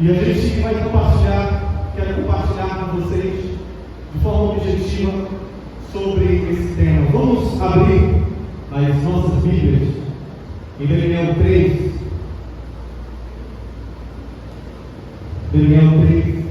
E a gente vai quero compartilhar com vocês de forma objetiva sobre esse tema. Vamos abrir as nossas Bíblias em Daniel 3. Daniel 3.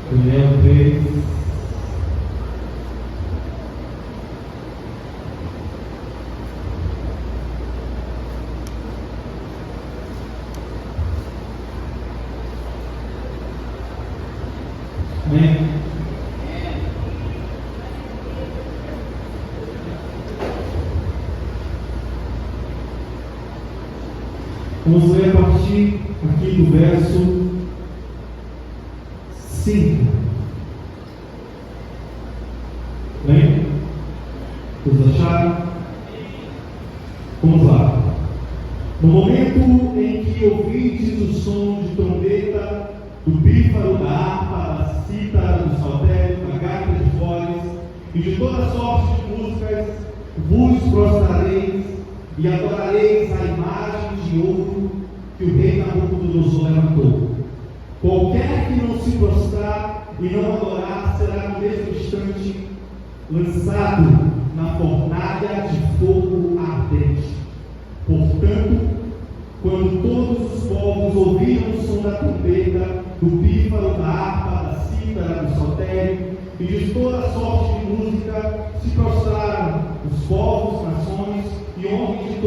Daniel 3. Amém? Vamos ler a partir aqui do verso 5. Bem? Todos acharam? Vamos lá. No momento em que ouvistes o som de trombeta, do pífaro, da harpa, da cítara, do saltério, da gaita de foles e de toda sorte de músicas, vos prostrareis e adorareis a imagem de ouro que o rei Nabucodonosor levantou. Qualquer que não se prostrar e não adorar será no mesmo instante lançado na fornalha de fogo ardente. Portanto, quando todos os povos ouviram o som da trombeta, do pífaro, da harpa, da cítara, do saltério e de toda sorte de música, se prostraram os povos, nações e homens de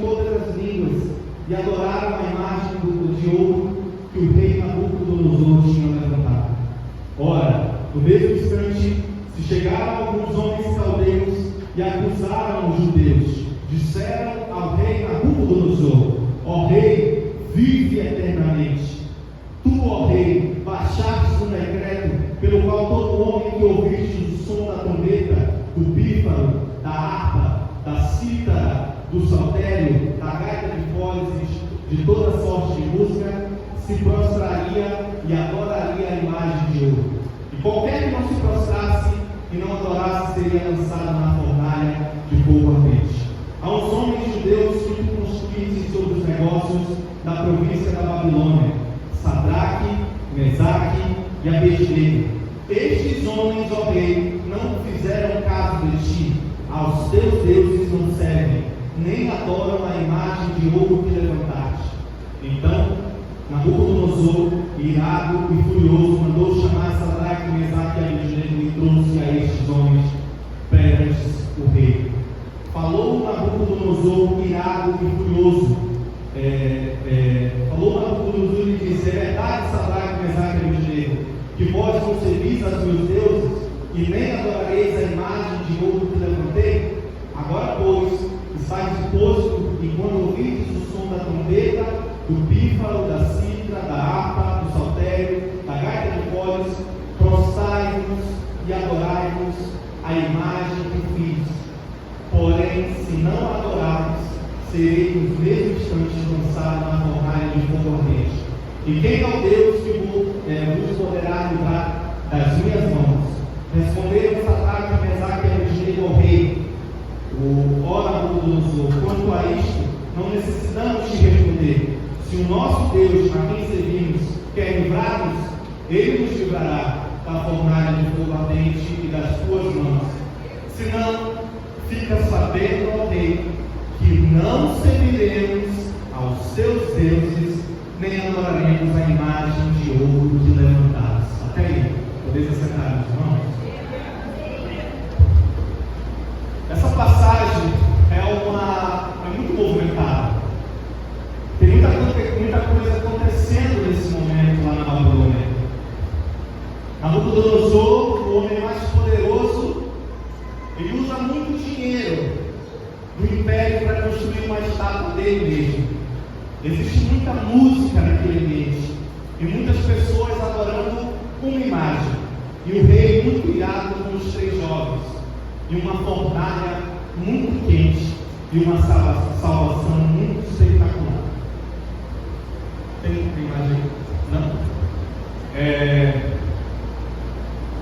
todas as línguas e adoraram a imagem de ouro que o rei Nabucodonosor tinha levantado. Ora, no mesmo instante, se chegaram alguns homens caldeus e acusaram os judeus. Disseram ao rei Nabucodonosor: ó rei, vive eternamente. Tu, ó rei, baixastes um decreto pelo qual todo homem que ouviste o som da trombeta, do pífaro, da harpa, da cítara, do saltério, da gaita de foles e de toda sorte de música, se prostraria e adoraria a imagem de ouro. E qualquer que não se prostrasse e não adorasse seria lançado na fornalha de fogo ardente. A uns homens judeus circunscritos sobre os negócios da província da Babilônia, Sadraque, Mesaque e Abednego. Estes homens, ó rei, não fizeram caso de ti, aos teus deuses não servem, nem adoram a imagem de ouro que levantaste. Então Nabucodonosor, irado e furioso, mandou chamar Sadraque, Mesaque e Abednego e trouxe a estes homens perante o rei. Falou Nabucodonosor, irado e furioso. Falou Nabucodonosor e disse: é verdade, Sadraque, Mesaque e Abednego, que vós não servis aos meus deuses e nem adorareis a imagem de ouro que levantei? Agora, pois, estáis disposto, e quando ouvides o som da trombeta, do pífaro, da cítara, da harpa, do saltério, da gaita de foles, prostrai-vos e adorai-vos a imagem que fiz. Porém, se não adorarmos, serei nos mesmos instantes lançado na fornalha de fogo ardente. E quem é o Deus que vos poderá livrar das minhas mãos? Responderam Sadraque, Mesaque e Abednego ao rei, ó Nabucodonosor: quanto a isto, não necessitamos te responder. Se o nosso Deus, a quem servimos, quer livrar-nos, ele nos livrará da fornalha de fogo ardente e das tuas mãos. Se não, fica sabendo, ó rei, que não serviremos aos seus deuses, nem adoraremos a imagem de ouro que levantaste. Até aí, podeis assentar, meus irmãos? Essa passagem é muito movimentada. Tem muita coisa acontecendo nesse momento lá na Babilônia. Nabucodonosor, o homem mais poderoso, ele usa muito dinheiro do império para construir uma estátua dele mesmo. Existe muita música naquele ambiente e muitas pessoas adorando uma imagem. E o rei muito irado com os 3 jovens, e uma fornalha muito quente e uma salvação muito espetacular. Tem imagem? Não?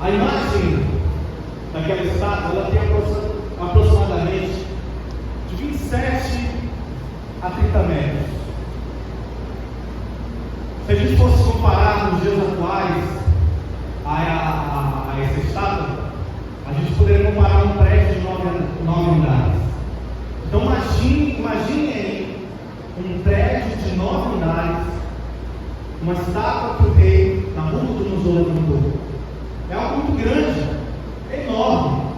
A imagem daquela estátua, ela tem 30 metros. Se a gente fosse comparar nos dias atuais a essa estátua, a gente poderia comparar um prédio de 9 andares. Então imagine aí um prédio de 9 andares, uma estátua que o rei Nabucodonosor levantou. É algo muito grande, é enorme.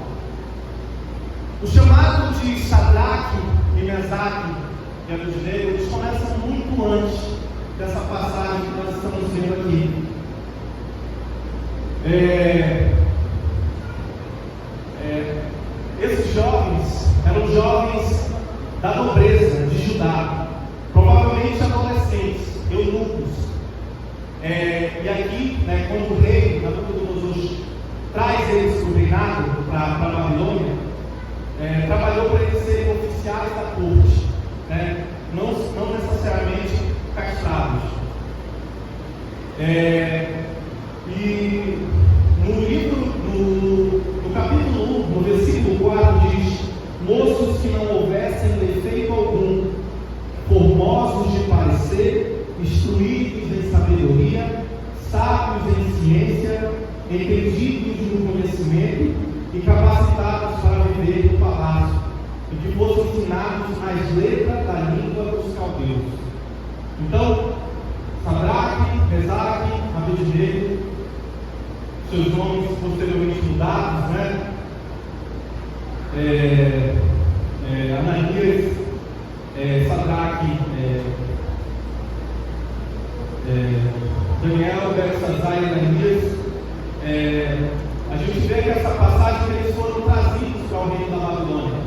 O chamado de Sadraque e Mesaque e Abednego, eles começam muito antes dessa passagem que nós estamos vendo aqui. Esses jovens eram jovens da nobreza de Judá, provavelmente adolescentes, eunucos. E aqui, quando o rei Nabucodonosor traz eles para o reinado, para a Babilônia, trabalhou para eles serem oficiais da corte, não necessariamente castrados. E no capítulo 1, no versículo 4, diz: moços que não houvessem defeito algum, formosos de parecer, instruídos em sabedoria, sábios em ciência, entendidos no conhecimento e capacitados para viver no palácio, e que fossem ensinados as letras da língua dos caldeus. Então, Sadraque, Mesaque, Abednego, seus nomes posteriormente mudados, Ananias, Sadraque, Daniel, Belsazar e Ananias. A gente vê que essa passagem que eles foram trazidos para o reino da Babilônia,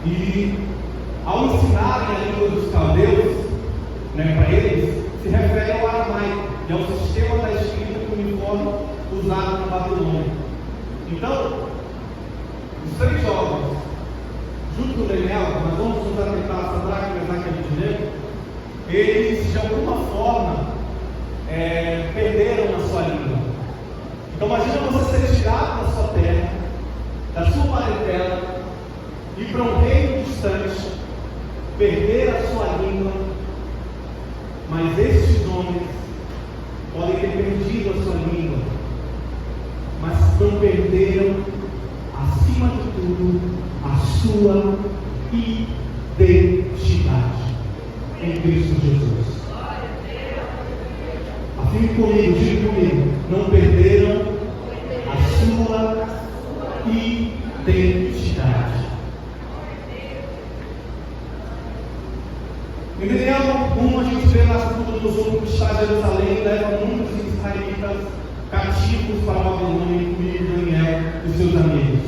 e ao ensinarem a língua dos caldeus, para eles, se refere ao aramaico e ao sistema da escrita uniforme usado na Babilônia. Então, os 3 jovens, junto com Daniel, nós vamos nos atentar a Sadraque, Mesaque e Abednego, eles de alguma forma perderam a sua língua. Então imagina você ser tirado da sua terra, da sua parentela, ir para um reino distante, perder a sua língua. Mas estes homens podem ter perdido a sua língua, mas não perderam, acima de tudo, a sua identidade em Cristo Jesus. Afirme comigo, diga comigo: não perderam a sua identidade. Em Daniel 1, a gente vê Nabucodonosor conquistar Jerusalém e leva muitos israelitas cativos para a Babilônia, incluindo Daniel e seus amigos.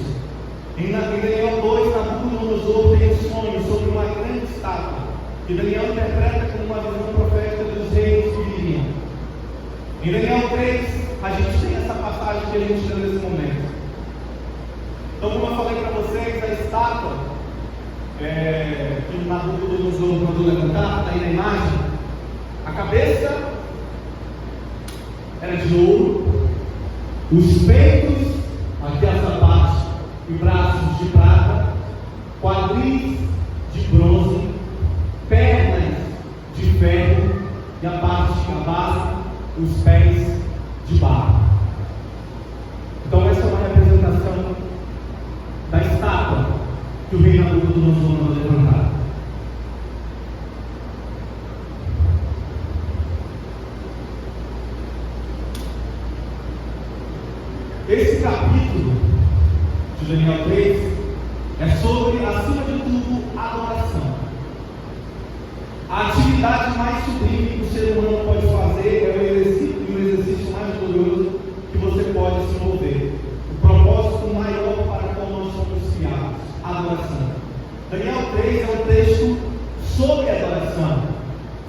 Em Daniel 2, Nabucodonosor tem um sonho sobre uma grande estátua, que Daniel interpreta como uma visão profética dos reis que viriam. Em Daniel 3, a gente tem essa passagem que a gente lê nesse momento. Então, como eu falei para vocês, a estátua que Nabucodonosor mandou levantar, está aí na imagem, a cabeça era de ouro, os peitos, aqui essa parte, e braços de prata, quadris de bronze, pernas de ferro, e a base, os pés de barro. Então essa é uma representação da estátua que o rei Nabucodonosor mandou levantar. Esse capítulo de Daniel 3 é sobre, acima de tudo, a adoração. A atividade mais sublime que o ser humano pode fazer é o exercício mais glorioso que você pode se envolver. O propósito maior para o qual nós somos criados, a adoração. Daniel 3 é um texto sobre a adoração.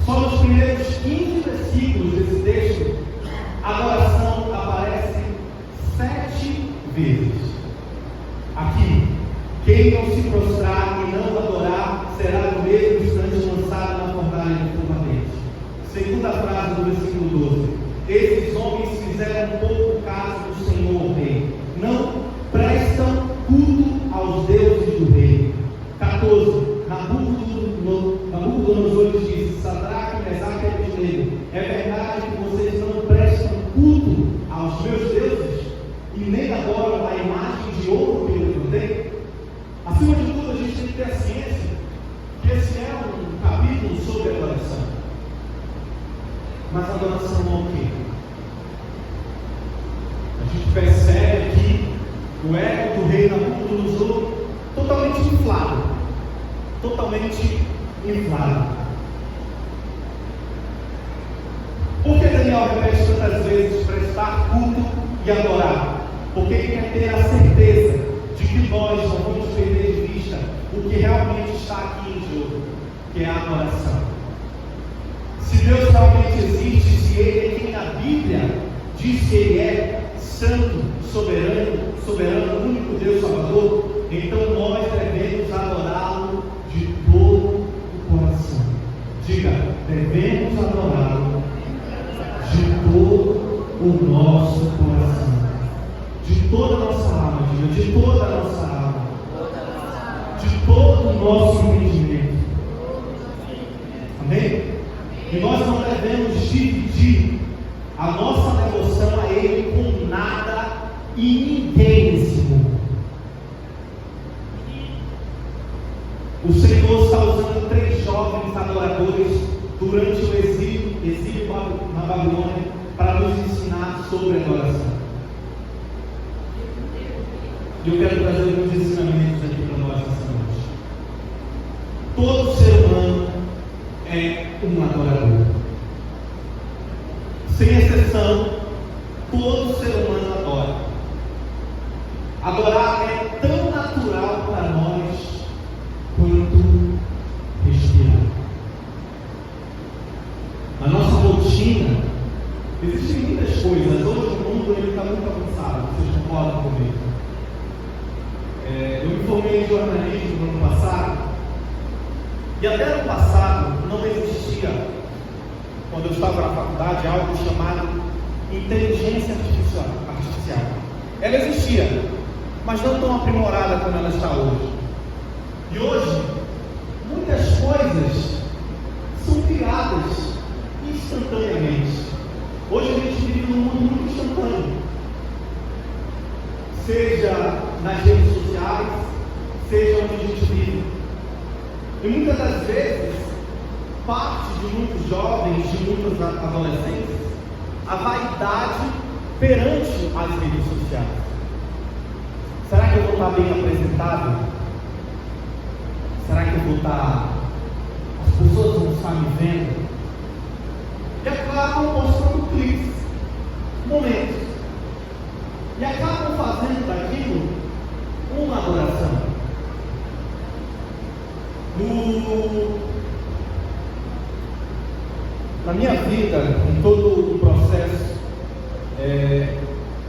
Só nos primeiros 15 versículos desse texto, a adoração aparece 7 vezes. Aqui, quem não se prostrar e não adorar será no mesmo instante lançado na fornalha de fogo ardente. Segunda frase do versículo 12: esses homens fizeram pouco caso do Senhor Rei, não prestam culto aos deuses do rei. 14. Nabucodonosor o ego do rei Nabucodonosor totalmente inflado. Totalmente inflado. Por que Daniel repete tantas vezes prestar culto e adorar? Porque ele quer ter a certeza de que nós não vamos perder de vista o que realmente está aqui em jogo, que é a adoração. Se Deus realmente existe, se Ele é quem a Bíblia diz que Ele é santo, soberano, único Deus Salvador, então nós devemos adorá-lo de todo o coração. Diga, devemos adorá-lo de todo o nosso coração, de toda a nossa alma, diga, de toda a nossa alma, de todo o nosso entendimento. Amém? E nós não devemos dividir a nossa devoção a Ele com nada e ninguém nesse mundo. O Senhor está usando 3 jovens adoradores durante o exílio na Babilônia para nos ensinar sobre adoração. E eu quero trazer alguns ensinamentos aqui para nós essa noite. Todo ser humano é um adorador. Sem exceção, todo ser humano adora. Adorar é tão natural para nós quanto respirar. Na nossa rotina, existem muitas coisas. Hoje o mundo está muito avançado, vocês concordam comigo? Eu me formei em jornalismo no ano passado, e até ano passado não existia, quando eu estava na faculdade, algo chamado inteligência artificial. Ela existia, mas não tão aprimorada como ela está hoje. E hoje, muitas coisas são criadas instantaneamente. Hoje a gente vive num mundo muito instantâneo. Seja nas redes sociais, seja onde a gente vive. E muitas das vezes, parte de muitos jovens, de muitos adolescentes, a vaidade perante as redes sociais. Será que eu vou estar bem apresentável? Será que eu vou estar... as pessoas vão estar me vendo? E acabam mostrando cliques, momentos. E acabam fazendo daquilo uma adoração. Na minha vida, com todo o processo,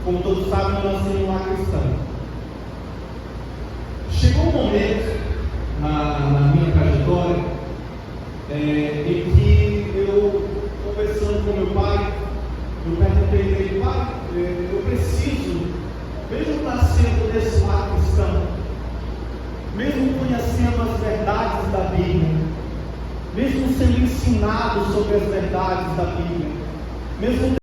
como todos sabem, eu nasci um lar cristão. Chegou um momento na minha trajetória em que eu, conversando com meu pai, eu perguntei a ele: pai, eu preciso, mesmo nascendo desse lar cristão, mesmo conhecendo as verdades da Bíblia, mesmo sendo ensinado sobre as verdades da Bíblia, mesmo